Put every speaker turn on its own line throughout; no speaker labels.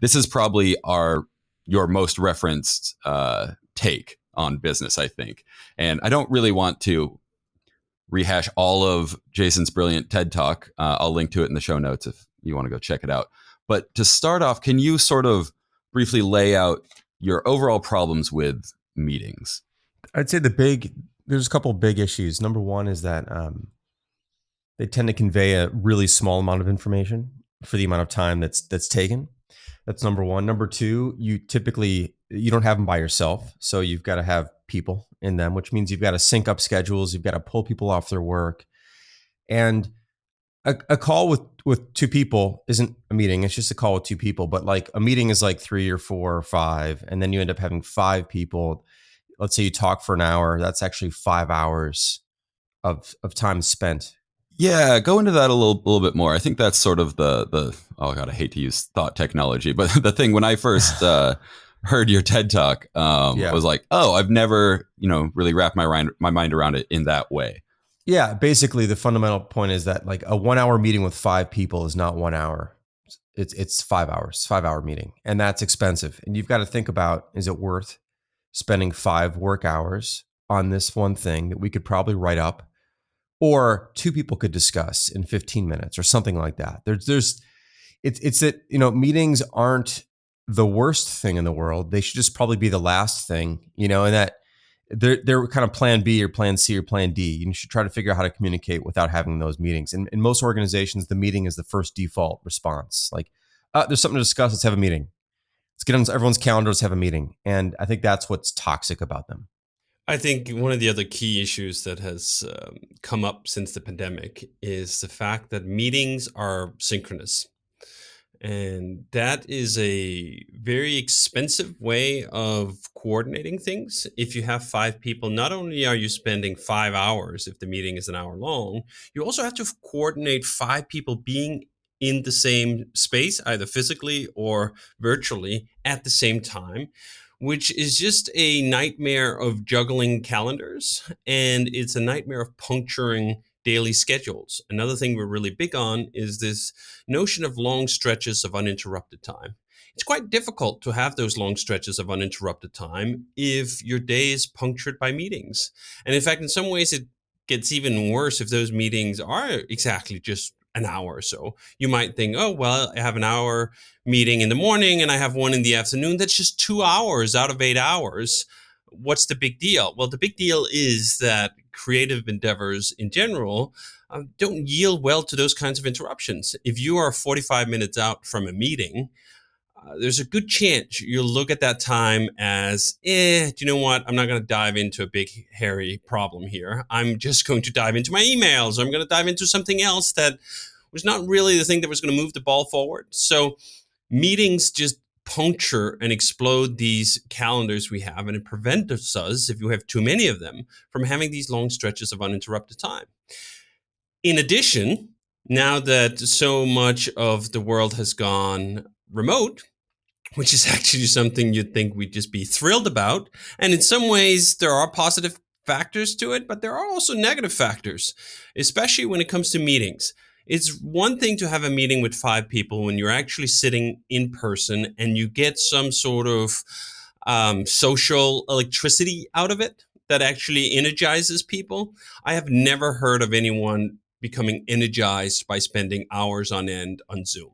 this is probably your most referenced take on business, I think. And I don't really want to rehash all of Jason's brilliant TED Talk. I'll link to it in the show notes if you want to go check it out. But to start off, can you sort of briefly lay out your overall problems with meetings?
I'd say there's a couple of big issues. Number one is that they tend to convey a really small amount of information for the amount of time that's taken. That's number one. Number two, you don't have them by yourself, so you've got to have people in them, which means you've got to sync up schedules, you've got to pull people off their work, and a call with two people isn't a meeting. It's just a call with two people. But like a meeting is like 3 or 4 or 5, and then you end up having 5 people. Let's say you talk for an hour. That's actually 5 hours of time spent.
Yeah, go into that a little bit more. I think that's sort of the oh god, I hate to use thought technology, but the thing when I first heard your TED Talk was like, oh, I've never really wrapped my mind around it in that way.
Yeah, basically the fundamental point is that like a 1 hour meeting with 5 people is not 1 hour. It's 5 hours, 5-hour meeting, and that's expensive. And you've got to think about, is it worth spending 5 work hours on this one thing that we could probably write up, or 2 people could discuss in 15 minutes or something like that. It's that, meetings aren't the worst thing in the world. They should just probably be the last thing, and that they're kind of plan B or plan C or plan D. You should try to figure out how to communicate without having those meetings. And in most organizations, the meeting is the first default response. Like, there's something to discuss. Let's have a meeting. Let's get on everyone's calendar. Let's have a meeting. And I think that's what's toxic about them.
I think one of the other key issues that has come up since the pandemic is the fact that meetings are synchronous. And that is a very expensive way of coordinating things. If you have 5 people, not only are you spending 5 hours if the meeting is an hour long, you also have to coordinate 5 people being in the same space, either physically or virtually at the same time, which is just a nightmare of juggling calendars. And it's a nightmare of puncturing daily schedules. Another thing we're really big on is this notion of long stretches of uninterrupted time. It's quite difficult to have those long stretches of uninterrupted time if your day is punctured by meetings. And in fact, in some ways, it gets even worse if those meetings are exactly just an hour or so. You might think, oh, well, I have an hour meeting in the morning and I have one in the afternoon. That's just 2 hours out of 8 hours. What's the big deal? Well, the big deal is that creative endeavors in general don't yield well to those kinds of interruptions. If you are 45 minutes out from a meeting, there's a good chance you'll look at that time as, do you know what? I'm not going to dive into a big, hairy problem here. I'm just going to dive into my emails. Or I'm going to dive into something else that was not really the thing that was going to move the ball forward. So meetings just puncture and explode these calendars we have, and it prevents us, if you have too many of them, from having these long stretches of uninterrupted time. In addition, now that so much of the world has gone remote, which is actually something you'd think we'd just be thrilled about, and in some ways there are positive factors to it, but there are also negative factors, especially when it comes to meetings. It's one thing to have a meeting with 5 people when you're actually sitting in person and you get some sort of social electricity out of it that actually energizes people. I have never heard of anyone becoming energized by spending hours on end on Zoom.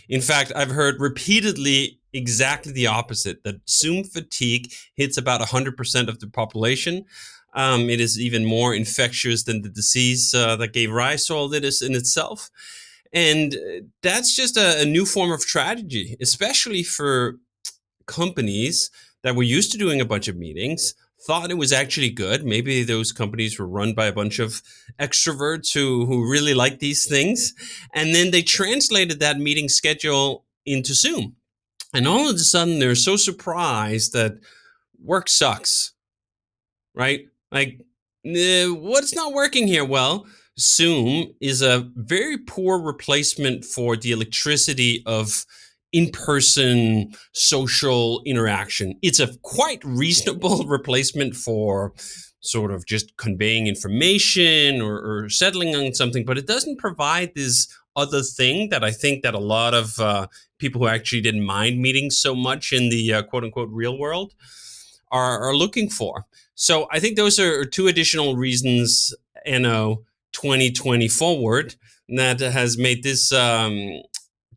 In fact, I've heard repeatedly exactly the opposite, that Zoom fatigue hits about 100% of the population. It is even more infectious than the disease that gave rise to all this in itself. And that's just a new form of tragedy, especially for companies that were used to doing a bunch of meetings, thought it was actually good. Maybe those companies were run by a bunch of extroverts who really like these things. And then they translated that meeting schedule into Zoom. And all of a sudden, they're so surprised that work sucks, right? Like, what's not working here? Well, Zoom is a very poor replacement for the electricity of in-person social interaction. It's a quite reasonable replacement for sort of just conveying information or settling on something, but it doesn't provide this other thing that I think that a lot of people who actually didn't mind meetings so much in the quote unquote real world are looking for. So I think those are two additional reasons, 2020 forward, that has made this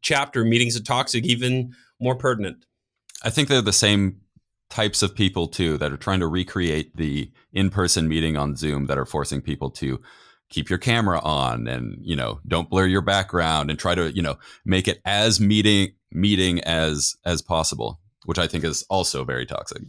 chapter, Meetings Are Toxic, even more pertinent.
I think they're the same types of people too that are trying to recreate the in-person meeting on Zoom, that are forcing people to keep your camera on and, don't blur your background and try to, make it as meeting as possible, which I think is also very toxic.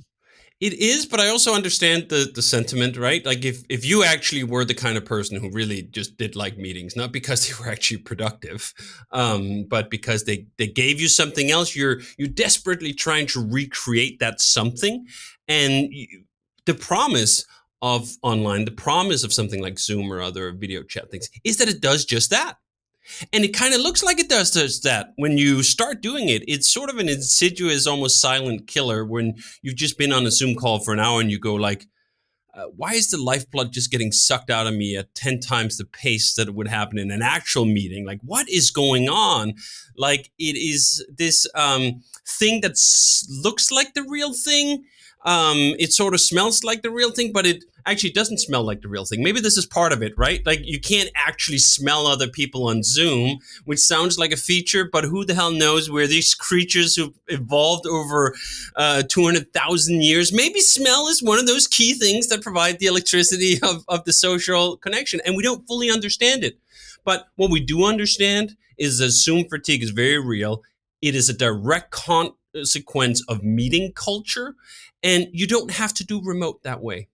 It is, but I also understand the sentiment, right? Like if you actually were the kind of person who really just did like meetings, not because they were actually productive, but because they gave you something else, you're desperately trying to recreate that something. And the promise of online, the promise of something like Zoom or other video chat things is that it does just that. And it kind of looks like it does that. When you start doing it, it's sort of an insidious, almost silent killer when you've just been on a Zoom call for an hour and you go like, why is the lifeblood just getting sucked out of me at 10 times the pace that it would happen in an actual meeting? Like, what is going on? Like, it is this thing that looks like the real thing. It sort of smells like the real thing, but it actually doesn't smell like the real thing. Maybe this is part of it, right? Like you can't actually smell other people on Zoom, which sounds like a feature, but who the hell knows where these creatures who've evolved over 200,000 years, maybe smell is one of those key things that provide the electricity of the social connection. And we don't fully understand it. But what we do understand is that Zoom fatigue is very real. It is a direct consequence of meeting culture. And you don't have to do remote that way.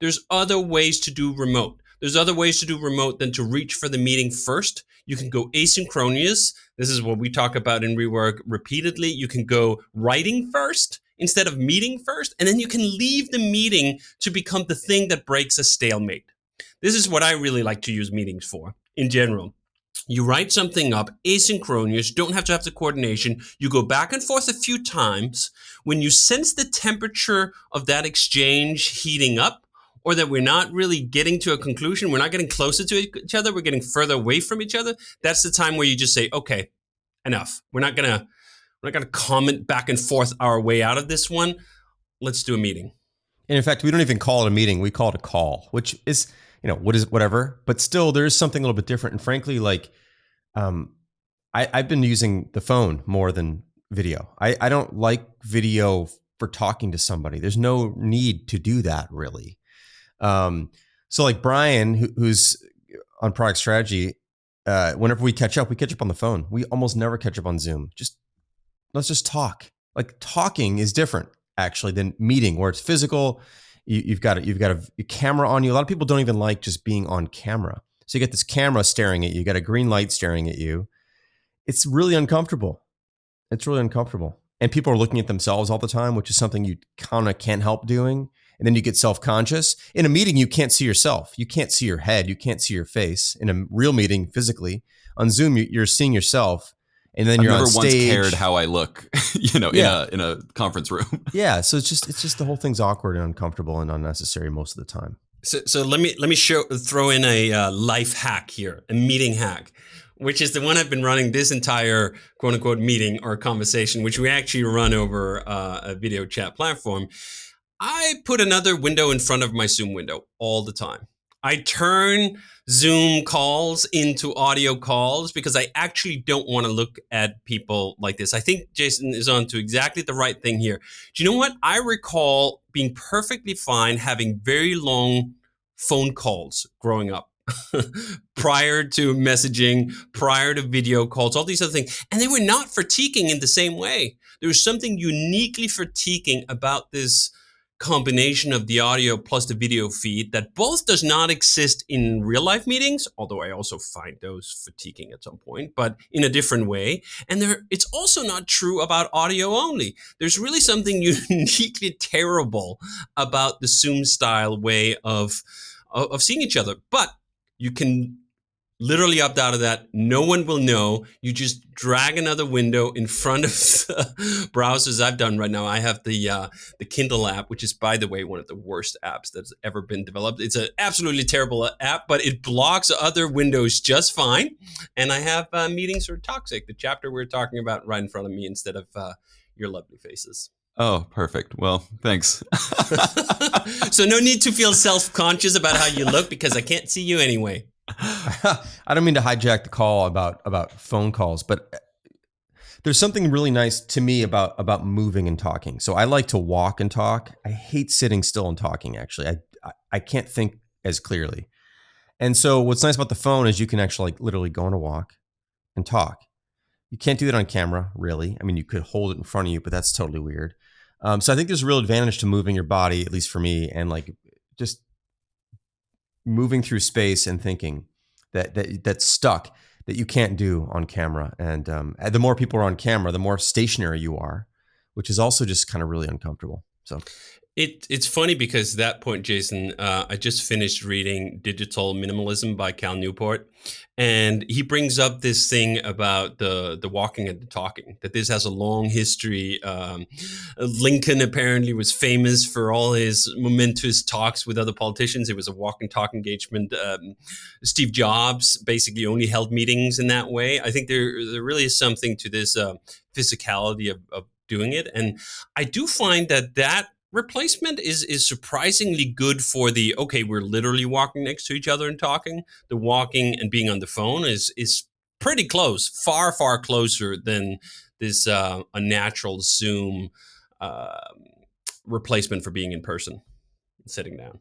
There's other ways to do remote. There's other ways to do remote than to reach for the meeting first. You can go asynchronous. This is what we talk about in Rework repeatedly. You can go writing first instead of meeting first, and then you can leave the meeting to become the thing that breaks a stalemate. This is what I really like to use meetings for in general. You write something up asynchronous, don't have to have the coordination. You go back and forth a few times. When you sense the temperature of that exchange heating up, or that we're not really getting to a conclusion, we're not getting closer to each other, we're getting further away from each other, that's the time where you just say, okay, enough. We're not gonna comment back and forth our way out of this one. Let's do a meeting.
And in fact, we don't even call it a meeting. We call it a call, which is, whatever. But still, there is something a little bit different. And frankly, like, I've been using the phone more than video. I don't like video for talking to somebody. There's no need to do that, really. So like Brian, who's on product strategy, whenever we catch up on the phone. We almost never catch up on Zoom. Let's just talk. Like talking is different actually than meeting, where it's physical. You've got a camera on you. A lot of people don't even like just being on camera. So you get this camera staring at you. You got a green light staring at you. It's really uncomfortable. And people are looking at themselves all the time, which is something you kind of can't help doing. And then you get self-conscious. In a meeting, you can't see yourself. You can't see your head. You can't see your face. In a real meeting, physically. On Zoom, you're seeing yourself. And then you're on stage.
I've never once cared how I look, in a conference room.
Yeah. So it's just the whole thing's awkward and uncomfortable and unnecessary most of the time.
So let me throw in a life hack here, a meeting hack, which is the one I've been running this entire quote unquote meeting or conversation, which we actually run over a video chat platform. I put another window in front of my Zoom window all the time. I turn Zoom calls into audio calls because I actually don't want to look at people like this. I think Jason is on to exactly the right thing here. Do you know what? I recall being perfectly fine having very long phone calls growing up. Prior to messaging, prior to video calls, all these other things. And they were not fatiguing in the same way. There was something uniquely fatiguing about this combination of the audio plus the video feed that both does not exist in real life meetings, although I also find those fatiguing at some point, but in a different way. And it's also not true about audio only. There's really something uniquely terrible about the Zoom style way of seeing each other. But you can literally opt out of that. No one will know. You just drag another window in front of the browsers. I've done right now. I have the Kindle app, which is, by the way, one of the worst apps that's ever been developed. It's an absolutely terrible app, but it blocks other windows just fine. And I have Meetings Are Toxic, the chapter we're talking about, right in front of me instead of your lovely faces.
Oh, perfect. Well, thanks.
So no need to feel self-conscious about how you look, because I can't see you anyway.
I don't mean to hijack the call about phone calls, but there's something really nice to me about moving and talking. So I like to walk and talk. I hate sitting still and talking, actually. I can't think as clearly. And so what's nice about the phone is you can actually like literally go on a walk and talk. You can't do that on camera, really. I mean, you could hold it in front of you, but that's totally weird. So I think there's a real advantage to moving your body, at least for me, and like just moving through space and thinking that's stuck that you can't do on camera. And the more people are on camera, the more stationary you are, which is also just kind of really uncomfortable. So
it's funny because that point, Jason, I just finished reading Digital Minimalism by Cal Newport, and he brings up this thing about the walking and the talking, that this has a long history. Lincoln apparently was famous for all his momentous talks with other politicians. It was a walk and talk engagement. Steve Jobs basically only held meetings in that way. I think there really is something to this physicality of doing it. And I do find that replacement is surprisingly good for the, okay, we're literally walking next to each other and talking. The walking and being on the phone is pretty close, far, far closer than this unnatural Zoom replacement for being in person, sitting down.